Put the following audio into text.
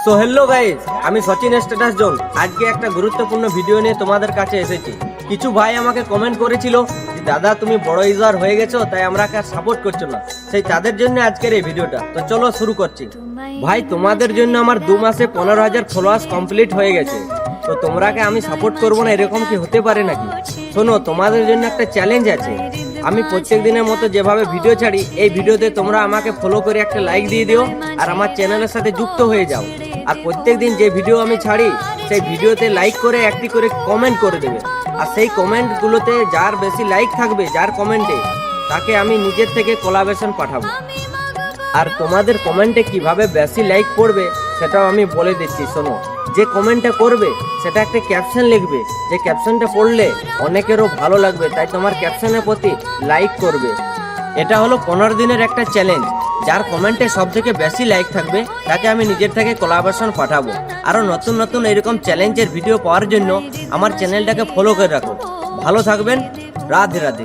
So hello guys, আমি Sachin status zone. আজকে একটা গুরুত্বপূর্ণ ভিডিও নিয়ে তোমাদের কাছে এসেছি। কিছু ভাই আমাকে কমেন্ট করেছিল যে দাদা তুমি বড় ইউজার হয়ে গেছো, তাই আমরা কার সাপোর্ট করছো না। সেই তাদের জন্য আজকের এই ভিডিওটা। তো চলো শুরু করছি। ভাই তোমাদের জন্য আমার 2 মাসে 15,000 ফলোয়ার্স কমপ্লিট হয়ে গেছে। তো তোমরাকে আমি সাপোর্ট করবো না, এরকম কি হতে পারে নাকি? শোনো, তোমাদের জন্য একটা চ্যালেঞ্জ আছে। আমি প্রত্যেক দিনের মতো যেভাবে ভিডিও ছাড়ি, এই ভিডিওতে তোমরা আমাকে ফলো করে একটা লাইক দিয়ে দিও আর আমার চ্যানেলের সাথে যুক্ত হয়ে যাও। আর প্রত্যেক দিন যে ভিডিও আমি ছাড়ি সেই ভিডিওতে লাইক করে একটি করে কমেন্ট করে দেবে। আর সেই কমেন্টগুলোতে যার বেশি লাইক থাকবে, যার কমেন্টে, তাকে আমি নিজের থেকে কোলাবরেশন পাঠাবো। আর তোমাদের কমেন্টে কিভাবে বেশি লাইক পড়বে সেটাও আমি বলে দিচ্ছি। শোনো, যে কমেন্টটা করবে সেটা একটা ক্যাপশন লিখবে, যে ক্যাপশনটা পড়লে অনেকেরও ভালো লাগবে, তাই তোমার ক্যাপশনের প্রতি লাইক করবে। এটা হলো 15 দিনের একটা চ্যালেঞ্জ। যার কমেন্টে সব থেকে বেশি লাইক থাকবে তাকে আমি নিজের থেকে কোলাবরেশন পাঠাবো। আরও নতুন নতুন এরকম চ্যালেঞ্জের ভিডিও পাওয়ার জন্য আমার চ্যানেলটাকে ফলো করে রাখো। ভালো থাকবেন। রাধে রাধে।